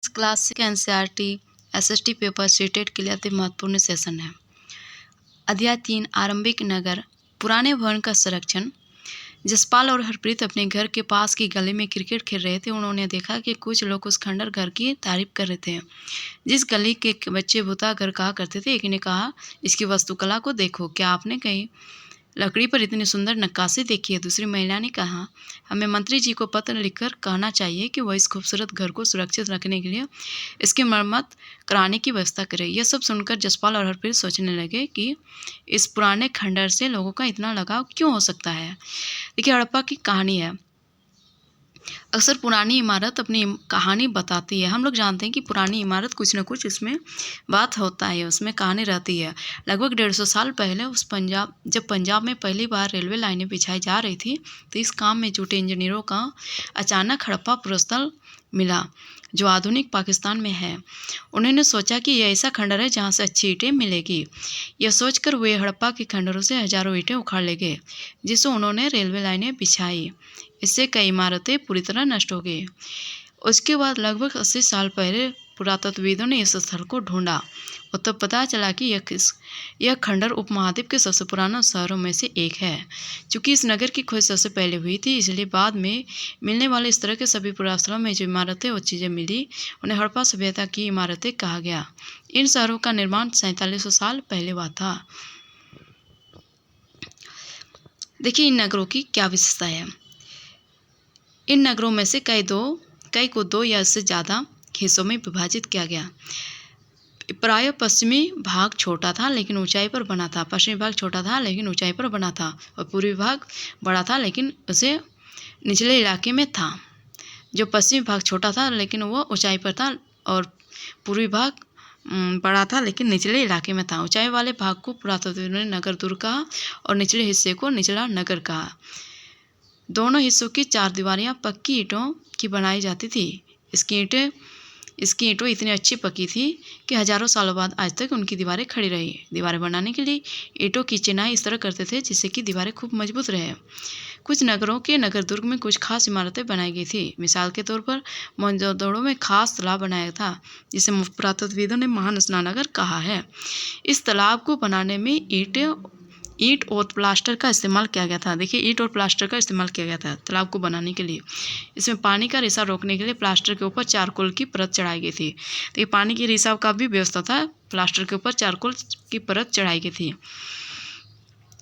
Classic NCERT SST paper CTET के लिए अति महत्वपूर्ण सेशन है। अध्याय 3 आरंभिक नगर। पुराने भवन का संरक्षण। जसपाल और हरप्रीत अपने घर के पास की गली में क्रिकेट खेल रहे थे। उन्होंने देखा कि कुछ लोग उस खंडर घर की तारीफ कर रहे थे जिस गली के बच्चे भूता घर कहा करते थे। एक ने कहा, इसकी वास्तुकला को देखो, क्या आपने कहीं लकड़ी पर इतनी सुंदर नक्काशी देखी है? दूसरी महिला ने कहा, हमें मंत्री जी को पत्र लिखकर कहना चाहिए कि वह इस खूबसूरत घर को सुरक्षित रखने के लिए इसकी मरम्मत कराने की व्यवस्था करें। यह सब सुनकर जसपाल और हरप्रीत सोचने लगे कि इस पुराने खंडर से लोगों का इतना लगाव क्यों हो सकता है। देखिए, हड़प्पा की कहानी है। अक्सर पुरानी इमारत अपनी कहानी बताती है। हम लोग जानते हैं कि पुरानी इमारत कुछ न कुछ उसमें बात होता है, उसमें कहानी रहती है। लगभग 150 साल पहले जब पंजाब में पहली बार रेलवे लाइनें बिछाई जा रही थी, तो इस काम में जुटे इंजीनियरों का अचानक हड़प्पा पुरस्थल मिला जो आधुनिक पाकिस्तान में है। उन्होंने सोचा कि यह ऐसा खंडर है जहाँ से अच्छी ईंटें मिलेगी। यह सोचकर वे हड़प्पा के खंडरों से हजारों ईंटें उखाड़ ले गए, जिससे उन्होंने रेलवे लाइनें बिछाई। इससे कई इमारतें पूरी तरह नष्ट हो गई। उसके बाद लगभग 80 साल पहले पुरातत्वविदों ने इस स्थल को ढूंढा और तब पता चला कि यह खंडर उपमहाद्वीप के सबसे पुराना शहरों में से एक है। चूँकि इस नगर की खोज सबसे पहले हुई थी, इसलिए बाद में मिलने वाले इस तरह के सभी पुरास्थलों में जो इमारतें और चीज़ें मिली, उन्हें हड़प्पा सभ्यता की इमारतें कहा गया। इन शहरों का निर्माण 4700 साल पहले हुआ था। देखिए, इन नगरों की क्या विशेषता है। इन नगरों में से कई को दो या इससे ज़्यादा हिस्सों में विभाजित किया गया। प्रायः पश्चिमी भाग छोटा था लेकिन ऊंचाई पर बना था। पश्चिमी भाग छोटा था लेकिन ऊंचाई पर बना था और पूर्वी भाग बड़ा था लेकिन उसे निचले इलाके में था। जो पश्चिमी भाग छोटा था लेकिन वो ऊंचाई पर था और पूर्वी भाग बड़ा था लेकिन निचले इलाके में था। ऊंचाई वाले भाग को पुरातत्वविदों ने नगर दुर्ग कहा और निचले हिस्से को निचला नगर कहा। दोनों हिस्सों की 4 दीवारियाँ पक्की ईंटों की बनाई जाती थी। इसकी ईंटों इतनी अच्छी पकी थी कि हजारों सालों बाद आज तक उनकी दीवारें खड़ी रही। दीवारें बनाने के लिए ईंटों की चिनाई इस तरह करते थे जिससे कि दीवारें खूब मजबूत रहे। कुछ नगरों के नगर दुर्ग में कुछ खास इमारतें बनाई गई थी। मिसाल के तौर पर मोहनजोदड़ो में खास तालाब बनाया था जिसे पुरातत्वविदों ने महान स्नानागार कहा है। इस तालाब को बनाने में ईंट और प्लास्टर का इस्तेमाल किया गया था। देखिए, ईंट और प्लास्टर का इस्तेमाल किया गया था तालाब को बनाने के लिए। इसमें पानी का रिसाव रोकने के लिए प्लास्टर के ऊपर चारकोल की परत चढ़ाई गई थी। तो ये पानी के रिसाव का भी व्यवस्था था। प्लास्टर के ऊपर चारकोल की परत चढ़ाई गई थी।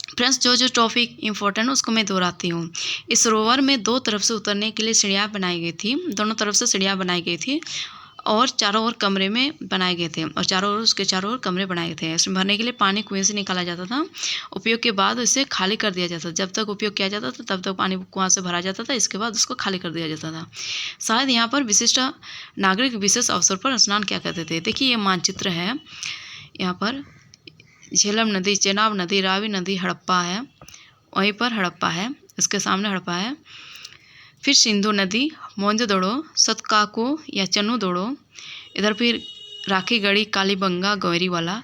फ्रेंड्स, जो टॉपिक इम्पोर्टेंट उसको मैं दोहराती हूँ। इस सरोवर में 2 तरफ से उतरने के लिए सीढ़ियाँ बनाई गई थी। दोनों तरफ से सीढ़ियाँ बनाई गई थी और चारों ओर कमरे में बनाए गए थे और उसके चारों ओर कमरे बनाए गए थे। इसमें भरने के लिए पानी कुएं से निकाला जाता था। उपयोग के बाद इसे खाली कर दिया जाता था। जब तक उपयोग किया जाता था तब तक पानी कुआं से भरा जाता था। इसके बाद उसको खाली कर दिया जाता था। शायद यहाँ पर विशिष्ट नागरिक विशेष अवसर पर स्नान किया करते थे। देखिए, ये मानचित्र है। यहाँ पर झेलम नदी, चेनाब नदी, रावी नदी, हड़प्पा है। वहीं पर हड़प्पा है, इसके सामने हड़प्पा है। फिर सिंधु नदी, मोहनजोदड़ो, सतकाको या चन्नूदोड़ो, इधर फिर राखीगढ़ी, कालीबंगा, गौरीवाला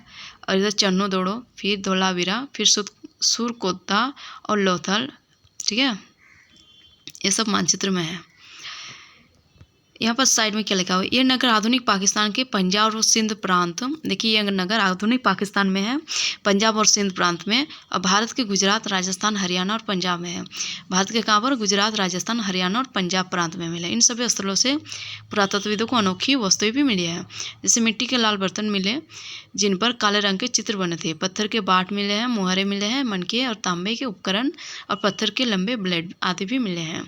और इधर चन्नूदोड़ो, फिर धोलावीरा, फिर सुरकोत्ता और लोथल। ठीक है, ये सब मानचित्र में है। यहाँ पर साइड में क्या लिखा हुआ है, ये नगर आधुनिक पाकिस्तान के पंजाब और सिंध प्रांत। देखिए, यह नगर आधुनिक पाकिस्तान में है, पंजाब और सिंध प्रांत में, और भारत के गुजरात, राजस्थान, हरियाणा और पंजाब में है। भारत के कहाँ पर? गुजरात, राजस्थान, हरियाणा और पंजाब प्रांत में मिले। इन सभी स्थलों से पुरातत्वविदों को अनोखी वस्तुएं भी मिली है। जैसे मिट्टी के लाल बर्तन मिले जिन पर काले रंग के चित्र बने थे, पत्थर के बाट मिले हैं, मुहरे मिले हैं, मनके और तांबे के उपकरण और पत्थर के लंबे ब्लेड आदि भी मिले हैं।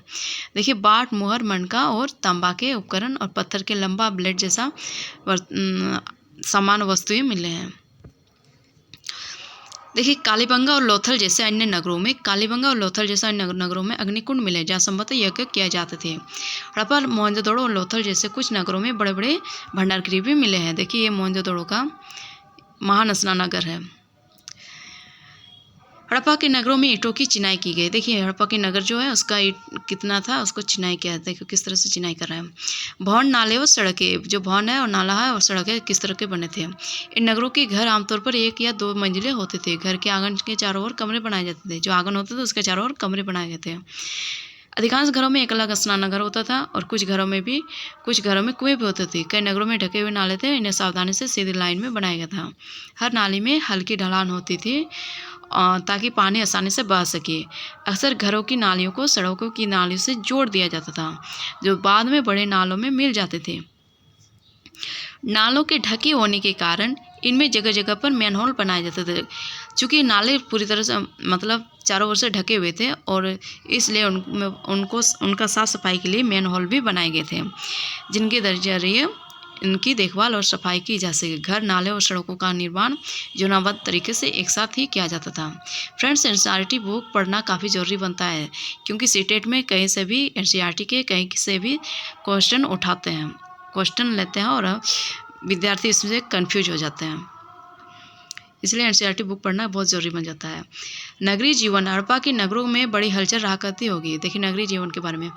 देखिए, बाट, मुहर, मनका और तांबा के उपकरण और पत्थर के लंबा ब्लेड जैसा सामान वस्तुएं मिले हैं। देखिए, कालीबंगा और लोथल जैसे अन्य नगरों में अग्निकुंड मिले जहाँ संभवतः यज्ञ किया जाते थे। हड़प्पा, मोहनजोदड़ो और लोथल जैसे कुछ नगरों में बड़े बड़े भंडारगृह भी मिले हैं। देखिए, ये मोहनजोदड़ो का महान स्नानागार है। हड़प्पा के नगरों में ईंटों की चिनाई की गई। देखिए, हड़प्पा के नगर जो है उसका ईंट कितना था, उसको चिनाई किया। देखो किस तरह से चिनाई कर रहा है। भवन, नाले और सड़कें, जो भवन है और नाला है और सड़कें किस तरह के बने थे। इन नगरों के घर आमतौर पर 1 या 2 मंजिले होते थे। घर के आंगन के चारों ओर कमरे बनाए जाते थे। जो आंगन होते थे उसके चारों ओर कमरे बनाए गए थे। अधिकांश घरों में एक अलग स्नानागार होता था और कुछ घरों में कुएं भी होते थे। कई नगरों में ढके हुए नाले थे, इन्हें सावधानी से सीधी लाइन में बनाया गया था। हर नाली में हल्की ढलान होती थी ताकि पानी आसानी से बह सके। अक्सर घरों की नालियों को सड़कों की नालियों से जोड़ दिया जाता था, जो बाद में बड़े नालों में मिल जाते थे। नालों के ढके होने के कारण इनमें जगह जगह पर मैनहोल बनाए जाते थे। चूँकि नाले पूरी तरह से मतलब चारों ओर से ढके हुए थे और इसलिए उनका साफ सफाई के लिए मैनहोल भी बनाए गए थे, जिनके जरिए इनकी देखभाल और सफाई की जा सके। घर, नाले और सड़कों का निर्माण योजनाबद्ध तरीके से एक साथ ही किया जाता था। फ्रेंड्स, एनसीईआरटी बुक पढ़ना काफ़ी ज़रूरी बनता है, क्योंकि सीटेट में कहीं से भी एनसीईआरटी के कहीं से भी क्वेश्चन लेते हैं और विद्यार्थी इसमें कन्फ्यूज हो जाते हैं। इसलिए एनसीईआरटी बुक पढ़ना बहुत ज़रूरी बन जाता है। नगरीय जीवन, हड़प्पा की नगरों में बड़ी हलचल रहा करती होगी। देखिए नगरीय जीवन के बारे में,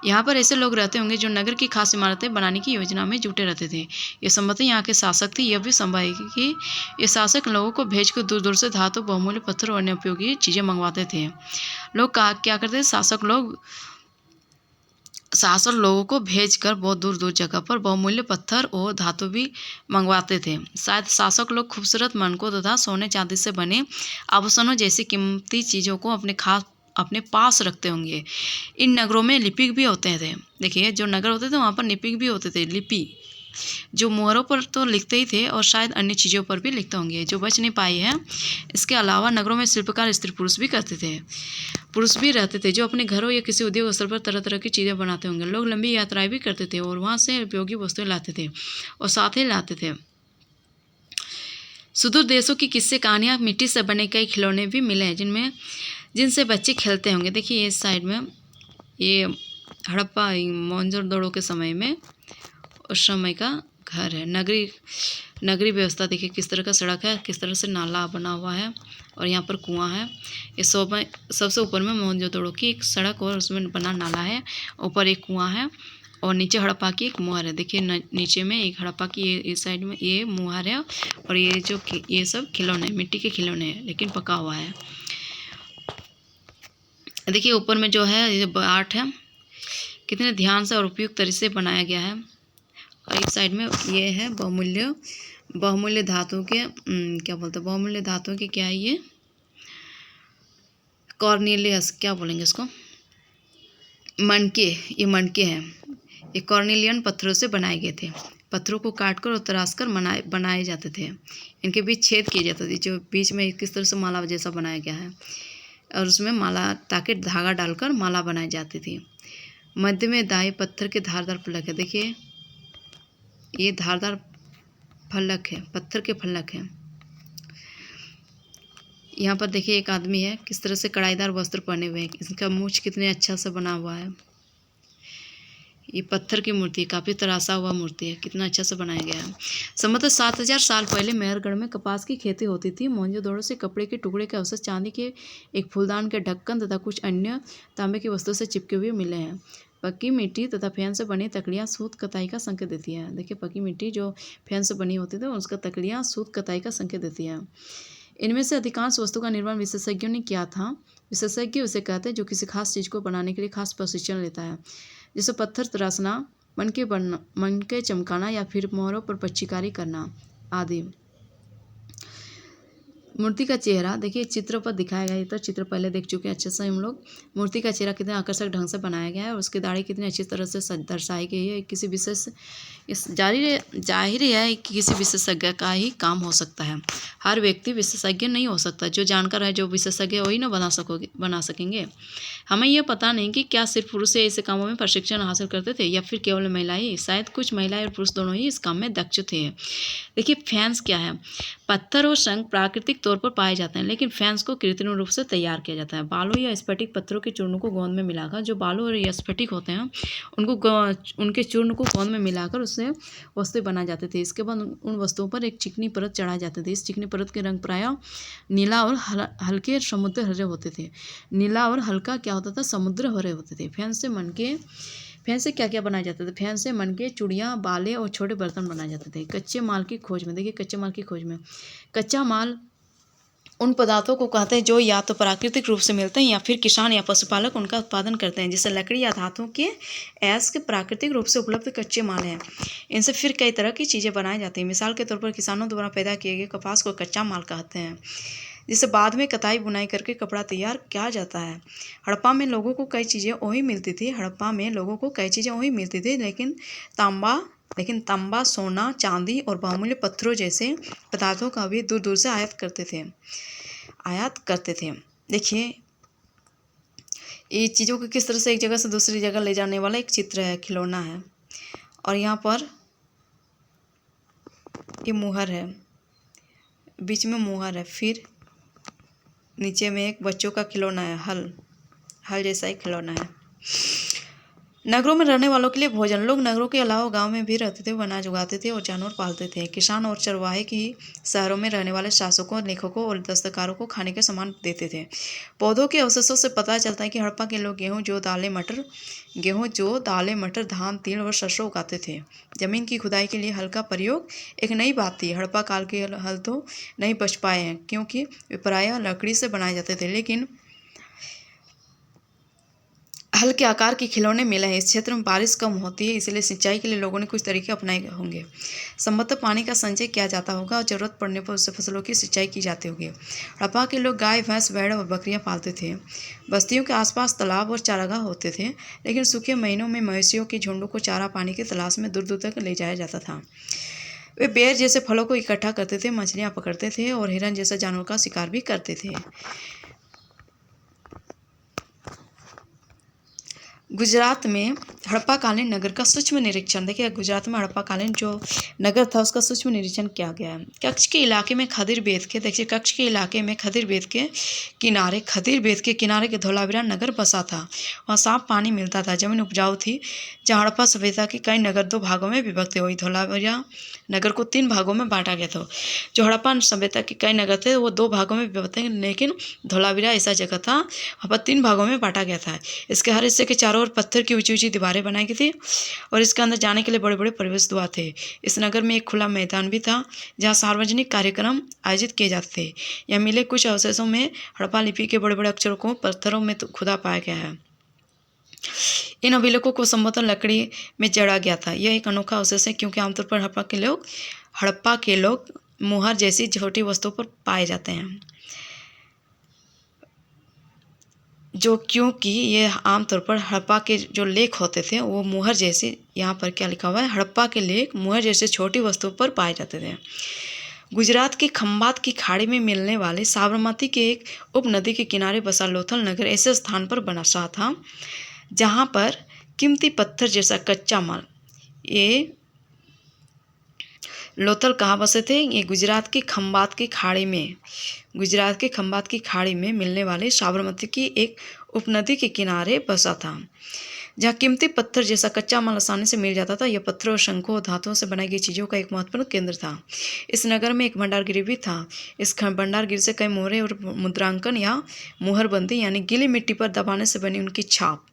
यहाँ पर ऐसे लोग रहते होंगे जो नगर की खास इमारतें बनाने की योजना में जुटे रहते थे। ये संबंधी यहाँ के शासक थे। यह भी संभव है कि ये शासक लोगों को भेजकर दूर दूर से धातु, बहुमूल्य पत्थर और अन्य उपयोगी चीज़ें मंगवाते थे। लोग क्या करते थे, शासक लोगों को भेजकर बहुत दूर दूर जगह पर बहुमूल्य पत्थर और धातु भी मंगवाते थे। शायद शासक लोग खूबसूरत मनकों तथा सोने चांदी से बने आभूषणों जैसी कीमती चीज़ों को अपने पास रखते होंगे। इन नगरों में लिपिक भी होते थे। देखिए जो नगर होते थे वहाँ पर लिपिक भी होते थे। लिपि जो मोहरों पर तो लिखते ही थे और शायद अन्य चीज़ों पर भी लिखते होंगे जो बच नहीं पाई है। इसके अलावा नगरों में शिल्पकार स्त्री पुरुष भी करते थे। पुरुष भी रहते थे जो अपने घरों या किसी उद्योग स्थल पर तरह तरह की चीज़ें बनाते होंगे। लोग लंबी यात्राएं भी करते थे और वहाँ से उपयोगी वस्तुएं लाते थे और साथ ही लाते थे। सुदूर देशों की किस्से कहानियाँ, मिट्टी से बने कई खिलौने भी मिले हैं जिनसे बच्चे खेलते होंगे। देखिए इस साइड में ये हड़प्पा मोहनजोदड़ो के समय में उस समय का घर है। नगरी व्यवस्था देखिए किस तरह का सड़क है, किस तरह से नाला बना हुआ है और यहाँ पर कुआं है। ये सबसे ऊपर में मोहनजोदड़ो की एक सड़क और उसमें बना नाला है, ऊपर एक कुआं है और नीचे हड़प्पा की एक मुहर है। देखिए नीचे में एक हड़प्पा की ये साइड में ये मुहर है और ये सब खिलौने, मिट्टी के खिलौने हैं लेकिन पका हुआ है। देखिए ऊपर में जो है ये आर्ट है, कितने ध्यान से और उपयुक्त तरीके से बनाया गया है। और एक साइड में ये है बहुमूल्य धातु के क्या बोलते हैं, बहुमूल्य धातु के क्या है ये, कॉर्नेलियस क्या बोलेंगे इसको, मनके। ये मनके हैं, ये कॉर्नेलियन पत्थरों से बनाए गए थे। पत्थरों को काटकर और तराशकर बनाए जाते थे। इनके बीच छेद किए जाते थे, जो बीच में किस तरह से माला जैसा बनाया गया है और उसमें माला ताकि धागा डालकर माला बनाई जाती थी। मध्य में दाएं पत्थर के धारदार फलक है। देखिए ये धारदार फलक है, पत्थर के फलक हैं। यहाँ पर देखिए एक आदमी है, किस तरह से कढ़ाईदार वस्त्र पहने हुए हैं। इसका मूंछ कितने अच्छा से बना हुआ है। ये पत्थर की मूर्ति है, काफ़ी तराशा हुआ मूर्ति है, कितना अच्छा से बनाया गया है। संभवतः 7000 साल पहले मेहरगढ़ में कपास की खेती होती थी। मोहनजोदड़ो से कपड़े के टुकड़े के अवशेष, चांदी के एक फूलदान के ढक्कन तथा कुछ अन्य तांबे की वस्तुओं से चिपके हुए मिले हैं। पक्की मिट्टी तथा फैन से बनी तकड़ियाँ सूत कताई का संकेत देती है। देखिए पक्की मिट्टी जो फैन से बनी होती थी उसका तकड़ियाँ सूत कताई का संकेत देती है। इनमें से अधिकांश वस्तु का निर्माण विशेषज्ञों ने किया था। विशेषज्ञ उसे कहते हैं जो किसी खास चीज़ को बनाने के लिए खास प्रशिक्षण लेता है, जैसे पत्थर तराशना, मनके चमकाना या फिर मोहरों पर पच्चीकारी करना आदि। मूर्ति का चेहरा देखिए चित्र पर दिखाया गया है। तो चित्र पहले देख चुके हैं अच्छे से हम लोग। मूर्ति का चेहरा कितने आकर्षक ढंग से बनाया गया है और उसकी दाढ़ी कितनी अच्छी तरह से दर्शाई गई है। किसी विशेष जाहिर है कि किसी विशेषज्ञ का ही काम हो सकता है। हर व्यक्ति विशेषज्ञ नहीं हो सकता। जो जानकार है, जो विशेषज्ञ है वही ना बना सकेंगे। हमें यह पता नहीं कि क्या सिर्फ पुरुष ऐसे कामों में प्रशिक्षण हासिल करते थे या फिर केवल महिलाएं। शायद कुछ महिलाएं और पुरुष दोनों ही इस काम में दक्ष थे। देखिए फैंस क्या है, पत्थर और शंख प्राकृतिक तौर पर पाए जाते हैं, लेकिन फैंस को कृत्रिम रूप से तैयार किया जाता है। बालू या स्फटिक पत्थरों के चूर्ण को गोंद में मिलाकर, जो बालू और स्फटिक होते हैं उनके चूर्ण को गोंद में मिलाकर उससे वस्तुएं बनाए जाते थे। इसके बाद उन वस्तुओं पर एक चिकनी परत चढ़ाई जाती थी। इस चिकनी परत के रंग प्रायः नीला और हल्के समुद्र हरे होते थे। नीला और हल्का क्या होता था, समुद्र हरे होते थे। फैन से क्या क्या बनाए जाते थे, फैन से मनके, चूड़ियाँ, बाले और छोटे बर्तन बनाए जाते थे। कच्चे माल की खोज में, देखिए कच्चे माल की खोज में कच्चा माल उन पदार्थों को कहते हैं जो या तो प्राकृतिक रूप से मिलते हैं या फिर किसान या पशुपालक उनका उत्पादन करते हैं, जैसे लकड़ी या धातुओं के अयस्क प्राकृतिक रूप से उपलब्ध कच्चे माल हैं। इनसे फिर कई तरह की चीज़ें बनाई जाती हैं। मिसाल के तौर पर किसानों द्वारा पैदा किए गए कपास को कच्चा माल कहते हैं, जिसे बाद में कताई बुनाई करके कपड़ा तैयार किया जाता है। हड़प्पा में लोगों को कई चीज़ें वही मिलती थी, लेकिन तांबा, सोना, चांदी और बहुमूल्य पत्थरों जैसे पदार्थों का भी दूर दूर से आयात करते थे। देखिए, ये चीज़ों को किस तरह से एक जगह से दूसरी जगह ले जाने वाला एक चित्र है, खिलौना है। और यहाँ पर ये मुहर है, बीच में मुहर है, फिर नीचे में एक बच्चों का खिलौना है, हल जैसा एक खिलौना है। नगरों में रहने वालों के लिए भोजन। लोग नगरों के अलावा गांव में भी रहते थे, वो अनाज उगाते थे और जानवर पालते थे। किसान और चरवाहे की शहरों में रहने वाले शासकों, लेखकों और दस्तकारों को खाने के सामान देते थे। पौधों के अवशेषों से पता चलता है कि हड़प्पा के लोग गेहूं, जौ, दालें, मटर, धान, तिल और सरसों उगाते थे। जमीन की खुदाई के लिए हल का प्रयोग एक नई बात थी। हड़प्पा काल के हल तो नहीं बच पाए हैं, क्योंकि वे प्रायः लकड़ी से बनाए जाते थे, लेकिन हल के आकार के खिलौने मिले हैं। इस क्षेत्र में बारिश कम होती है, इसलिए सिंचाई के लिए लोगों ने कुछ तरीके अपनाए होंगे। संभवतः पानी का संचय किया जाता होगा और जरूरत पड़ने पर उससे फसलों की सिंचाई की जाती होगी। हड़प्पा के लोग गाय, भैंस, भेड़ और बकरियां पालते थे। बस्तियों के आसपास तालाब और चारागाह होते थे, लेकिन सूखे महीनों में मवेशियों के झुंडों को चारा पानी की तलाश में दूर दूर तक ले जाया जाता था। वे बेर जैसे फलों को इकट्ठा करते थे, मछलियाँ पकड़ते थे और हिरन जैसे जानवर का शिकार भी करते थे। गुजरात में हड़प्पाकालीन नगर का सूक्ष्म निरीक्षण। देखिए, गुजरात में हड़प्पाकालीन जो नगर था उसका सूक्ष्म निरीक्षण किया गया है। कच्छ के इलाके में खदिर बेद के किनारे के धौलावीरा नगर बसा था। वहाँ साफ पानी मिलता था, जमीन उपजाऊ थी। जहाँ हड़प्पा सभ्यता के कई नगर 2 भागों में विभक्त हुई। धौलावीरा नगर को 3 भागों में बांटा गया था। जो हड़प्पा सभ्यता के कई नगर थे वो 2 भागों में विभक्त थे, लेकिन धौलावीरा ऐसा जगह था वहाँ पर 3 भागों में बांटा गया था। इसके हर हिस्से के चारों ओर पत्थर की ऊंची ऊंची दीवारें बनाई गई थी और इसके अंदर जाने के लिए बड़े बड़े प्रवेश द्वार थे। इस नगर में एक खुला मैदान भी था जहाँ सार्वजनिक कार्यक्रम आयोजित किए जाते थे। यह मिले कुछ अवशेषों में हड़प्पा लिपि के बड़े बड़े अक्षरों को पत्थरों में खुदा पाया गया है। इन अभिलेखों को संभवतः लकड़ी में जड़ा गया था। यह एक अनोखा अवशेष है, क्योंकि आमतौर पर हड़प्पा के लोग मुहर जैसी छोटी वस्तुओं पर पाए जाते हैं, क्योंकि ये आमतौर पर हड़प्पा के जो लेख होते थे वो मुहर जैसे, यहाँ पर क्या लिखा हुआ है, हड़प्पा के लेख मुहर जैसे छोटी वस्तुओं पर पाए जाते थे। गुजरात की खंबात की खाड़ी में मिलने वाले साबरमती के एक उपनदी के किनारे बसा लोथल नगर ऐसे स्थान पर बसा था जहाँ पर कीमती पत्थर जैसा कच्चा माल, ये लोथल कहाँ बसे थे? ये गुजरात की खंबात की खाड़ी में मिलने वाले साबरमती की एक उपनदी के किनारे बसा था, जहाँ कीमती पत्थर जैसा कच्चा माल आसानी से मिल जाता था। यह पत्थरों और शंखों और धातुओं से बनाई गई चीज़ों का एक महत्वपूर्ण केंद्र था। इस नगर में एक भंडारगृह भी था। इस भंडारगृह से कई मोहरें और मुद्रांकन या मुहरबंदी, यानी गीली मिट्टी पर दबाने से बनी उनकी छाप,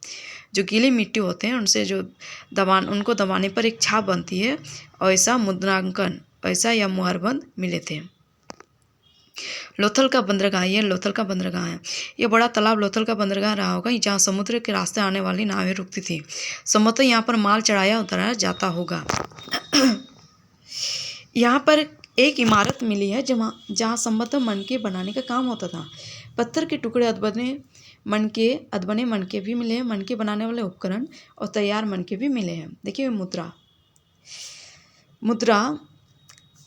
जो गीली मिट्टी होते हैं उनसे जो उनको दबाने पर एक छाप बनती है, ऐसा मुद्रांकन या मुहरबंद मिले थे। लोथल का बंदरगाह, यह लोथल का बंदरगाह है। यह बड़ा तालाब लोथल का बंदरगाह रहा होगा, जहाँ समुद्र के रास्ते आने वाली नावें रुकती थी। संभवतः यहाँ पर माल चढ़ाया उतारा जाता होगा। यहाँ पर एक इमारत मिली है जहाँ संभवतः मनके बनाने का काम होता था। पत्थर के टुकड़े, अदबने मनके भी मिले हैं, मनके बनाने वाले उपकरण और तैयार मनके भी मिले हैं। देखिए, मुद्रा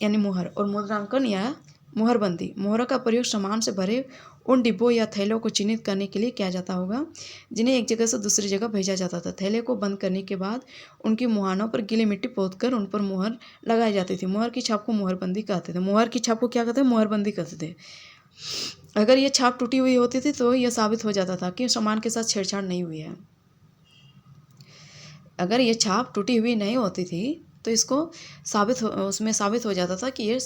यानी मुहर और मुद्रांकन या मुहरबंदी। मुहर का प्रयोग सामान से भरे उन डिब्बों या थैलों को चिन्हित करने के लिए किया जाता होगा जिन्हें एक जगह से दूसरी जगह भेजा जाता था। थैले को बंद करने के बाद उनकी मुहानों पर गीली मिट्टी पोतकर उन पर मुहर लगाई जाती थी। मुहर की छाप को मुहरबंदी कहते थे। मुहर की छाप को क्या कहते हैं? मुहरबंदी कहते थे। अगर ये छाप टूटी हुई होती थी तो यह साबित हो जाता था कि सामान के साथ छेड़छाड़ नहीं हुई है। अगर ये छाप टूटी हुई नहीं होती थी तो उसमें साबित हो जाता था कि ये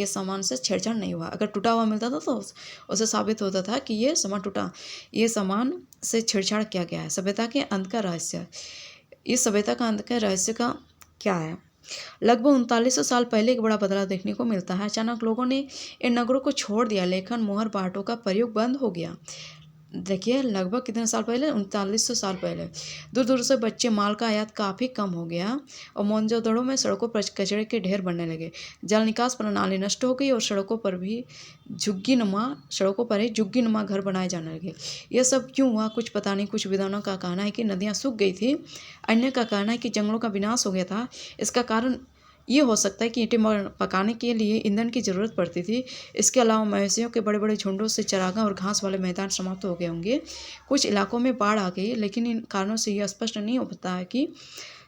सामान से छेड़छाड़ नहीं हुआ। अगर टूटा हुआ मिलता था तो उसे साबित होता था कि ये सामान से छेड़छाड़ किया गया है। सभ्यता के अंत का रहस्य। इस सभ्यता का अंत का रहस्य का क्या है? लगभग 3900 साल पहले एक बड़ा बदलाव देखने को मिलता है। अचानक लोगों ने इन नगरों को छोड़ दिया, लेखन, मोहर, बाटों का प्रयोग बंद हो गया। देखिए लगभग कितने साल पहले, 3900 साल पहले दूर दूर से बच्चे माल का आयात काफ़ी कम हो गया और मोहनजोदड़ो में सड़कों पर कचरे के ढेर बनने लगे। जल निकास प्रणाली नष्ट हो गई और सड़कों पर ही झुग्गी नुमा घर बनाए जाने लगे। यह सब क्यों हुआ कुछ पता नहीं। कुछ विद्वानों का कहना है कि नदियाँ सूख गई थी, अन्य का कहना है कि जंगलों का विनाश हो गया था। इसका कारण ये हो सकता है कि ईंटें पकाने के लिए ईंधन की ज़रूरत पड़ती थी। इसके अलावा मवेशियों के बड़े बड़े झुंडों से चरागाह और घास वाले मैदान समाप्त हो गए होंगे। कुछ इलाकों में बाढ़ आ गई, लेकिन इन कारणों से यह स्पष्ट नहीं हो पाता है कि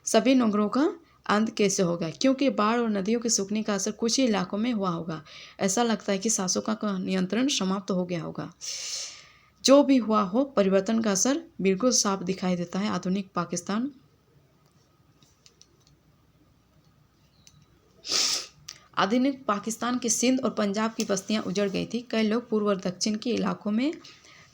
सभी नगरों का अंत कैसे होगा, क्योंकि बाढ़ और नदियों के सूखने का असर कुछ ही इलाकों में हुआ होगा। ऐसा लगता है कि शासकों का नियंत्रण समाप्त हो गया होगा। जो भी हुआ हो, परिवर्तन का असर बिल्कुल साफ दिखाई देता है। आधुनिक पाकिस्तान के सिंध और पंजाब की बस्तियां उजड़ गई थी। कई लोग पूर्व और दक्षिण के इलाकों में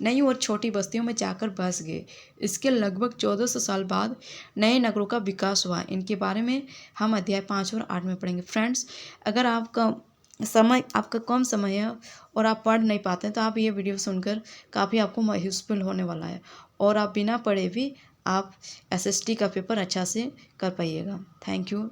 नई और छोटी बस्तियों में जाकर बस गए। इसके लगभग 1400 साल बाद नए नगरों का विकास हुआ। इनके बारे में हम अध्याय 5 और 8 में पढ़ेंगे। फ्रेंड्स, अगर आपका कम समय है और आप पढ़ नहीं पाते हैं तो आप ये वीडियो सुनकर काफ़ी आपको यूज़फुल होने वाला है और आप बिना पढ़े भी आप SST का पेपर अच्छा से कर पाइएगा। Thank you.